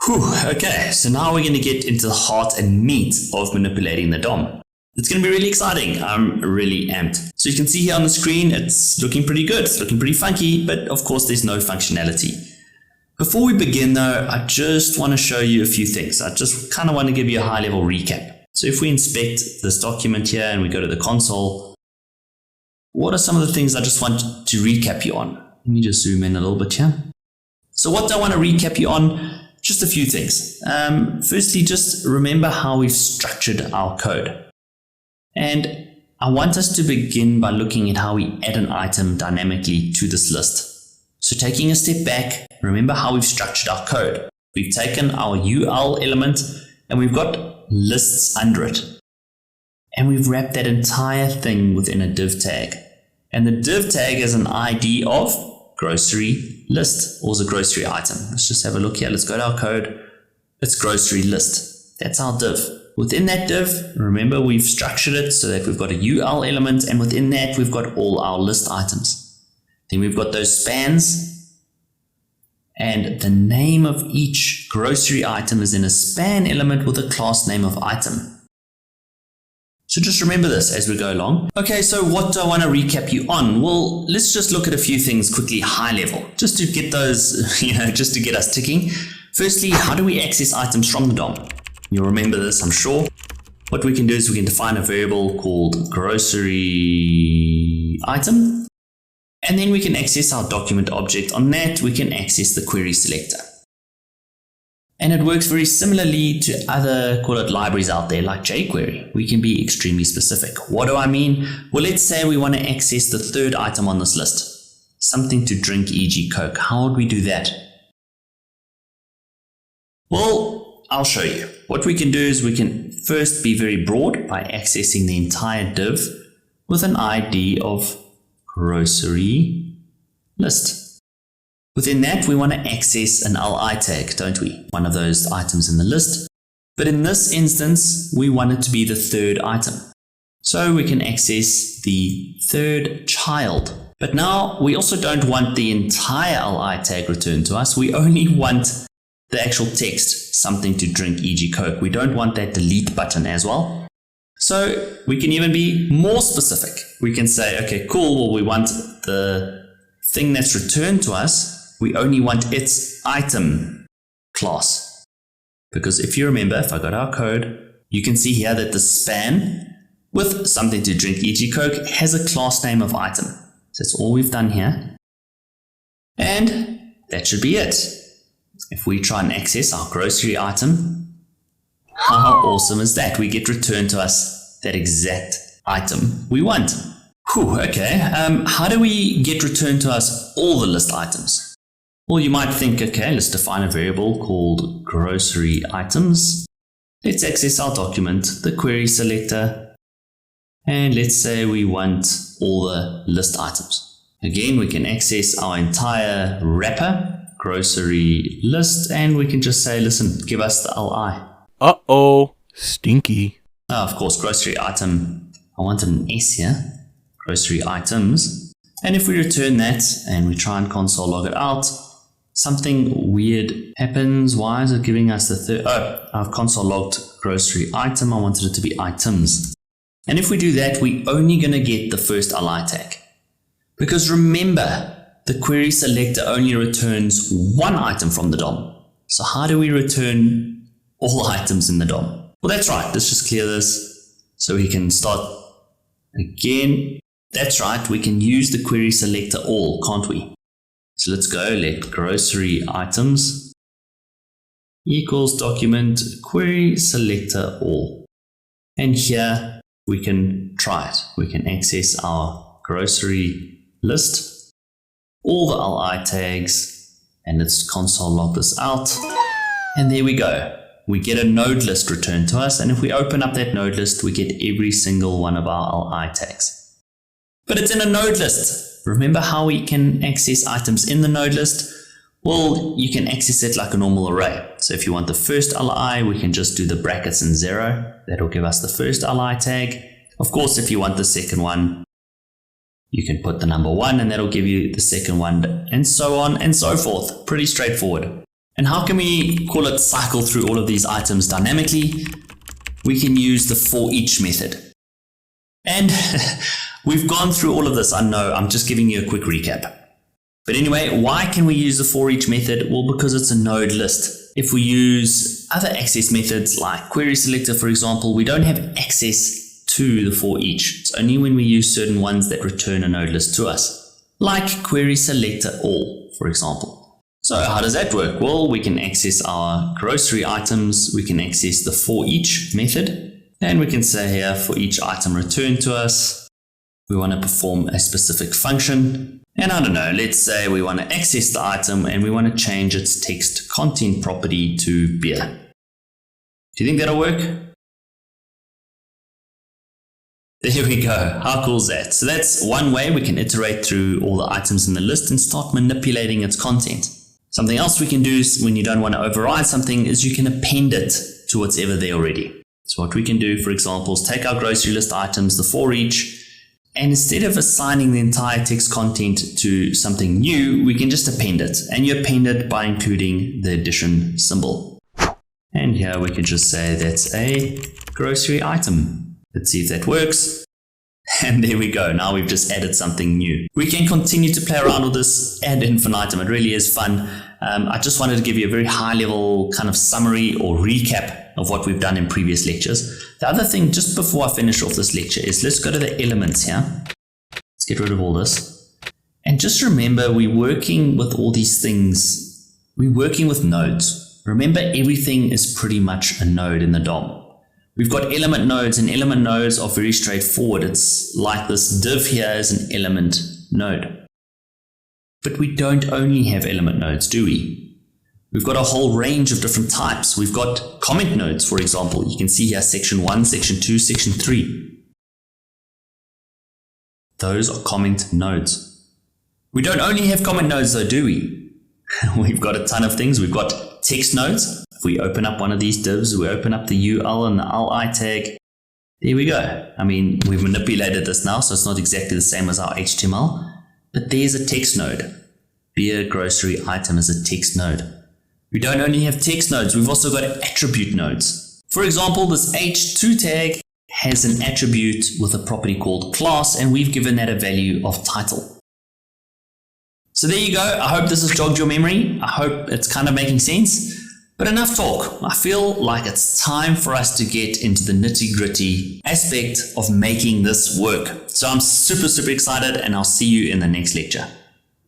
Whew, okay, so now we're going to get into the heart and meat of manipulating the DOM. It's going to be really exciting. I'm really amped. So you can see here on the screen, it's looking pretty good. It's looking pretty funky, but of course there's no functionality. Before we begin though, I just want to show you a few things. I just kind of want to give you a high level recap. So if we inspect this document here and we go to the console, what are some of the things I just want to recap you on? Let me just zoom in a little bit here. So what do I want to recap you on? Just a few things. Firstly, just remember how we've structured our code. And I want us to begin by looking at how we add an item dynamically to this list. So taking a step back, remember how we've structured our code. We've taken our UL element and we've got lists under it. And we've wrapped that entire thing within a div tag. And the div tag is an ID of grocery list, or is a grocery item. Let's just have a look here. Let's go to our code. It's grocery list. That's our div. Within that div, remember we've structured it so that we've got a UL element, and within that we've got all our list items. Then we've got those spans, and the name of each grocery item is in a span element with a class name of item. So just remember this as we go along. Okay, so what do I want to recap you on? Well, let's just look at a few things quickly, high level, just to get those, just to get us ticking. Firstly, how do we access items from the DOM? You'll remember this, I'm sure. What we can do is we can define a variable called grocery item, and then we can access our document object. On that, we can access the query selector. And it works very similarly to other, call it libraries out there like jQuery. We can be extremely specific. What do I mean? Well, let's say we want to access the third item on this list. Something to drink, e.g. Coke. How would we do that? Well, I'll show you. What we can do is we can first be very broad by accessing the entire div with an ID of grocery list. Within that, we want to access an li tag, don't we? One of those items in the list. But in this instance, we want it to be the third item. So we can access the third child. But now we also don't want the entire li tag returned to us. We only want the actual text, something to drink, e.g. Coke. We don't want that delete button as well. So we can even be more specific. We can say, okay, cool, well, we want the thing that's returned to us, we only want its item class. Because if you remember, if I go to our code, you can see here that the span with something to drink, e.g. Coke, has a class name of item. So that's all we've done here. And that should be it. If we try and access our grocery item, how awesome is that? We get returned to us that exact item we want. Whew, okay, how do we get returned to us all the list items? Well, you might think, okay, let's define a variable called grocery items. Let's access our document, the query selector, and let's say we want all the list items. Again, we can access our entire wrapper, grocery list, and we can just say, listen, give us the li. Uh-oh, stinky. Oh, of course, grocery item. I wanted an S here. Grocery items. And if we return that and we try and console log it out, something weird happens. Why is it giving us the third? Oh, I've console logged grocery item. I wanted it to be items. And if we do that, we're only going to get the first li tag. Because remember, the query selector only returns one item from the DOM. So how do we return all items in the DOM? Well, that's right. Let's just clear this so we can start again. That's right. We can use the query selector all, can't we? So let's go let grocery items equals document query selector all. And here we can try it. We can access our grocery list, all the li tags, and let's console log this out. And there we go. We get a node list returned to us. And if we open up that node list, we get every single one of our li tags. But it's in a node list. Remember how we can access items in the node list? Well, you can access it like a normal array. So if you want the first li, we can just do the brackets and 0. That'll give us the first li tag. Of course, if you want the second one, you can put the number 1 and that'll give you the second one, and so on and so forth. Pretty straightforward. And how can we call it cycle through all of these items dynamically? We can use the forEach method. And we've gone through all of this, I know, I'm just giving you a quick recap. But anyway, why can we use the forEach method? Well, because it's a node list. If we use other access methods like query selector, for example, we don't have access to the forEach. It's only when we use certain ones that return a node list to us, like query selector all, for example. So how does that work? Well, we can access our grocery items, we can access the forEach method, and we can say here for each item returned to us, we want to perform a specific function. And I don't know, let's say we want to access the item and we want to change its text content property to beer. Do you think that'll work? There we go. How cool is that? So that's one way we can iterate through all the items in the list and start manipulating its content. Something else we can do when you don't want to override something is you can append it to what's ever there already. So what we can do, for example, is take our grocery list items, the forEach, and instead of assigning the entire text content to something new, we can just append it. And you append it by including the addition symbol. And here we can just say that's a grocery item. Let's see if that works. And there we go. Now we've just added something new. We can continue to play around with this ad infinitum. It really is fun. I just wanted to give you a very high level kind of summary or recap of what we've done in previous lectures. The other thing, just before I finish off this lecture, is let's go to the elements here. Let's get rid of all this. And just remember, we're working with all these things. We're working with nodes. Remember, everything is pretty much a node in the DOM. We've got element nodes, and element nodes are very straightforward. It's like this div here is an element node. But we don't only have element nodes, do we? We've got a whole range of different types. We've got comment nodes, for example. You can see here section 1, section 2, section 3. Those are comment nodes. We don't only have comment nodes though, do we? We've got a ton of things. We've got text nodes. If we open up one of these divs, we open up the UL and the li tag. There we go. I mean, we've manipulated this now, so it's not exactly the same as our HTML. But there's a text node. Beer grocery item is a text node. We don't only have text nodes, we've also got attribute nodes. For example, this h2 tag has an attribute with a property called class, and we've given that a value of title. So there you go. I hope this has jogged your memory. I hope it's kind of making sense. But enough talk. I feel like it's time for us to get into the nitty-gritty aspect of making this work. So I'm super excited, and I'll see you in the next lecture.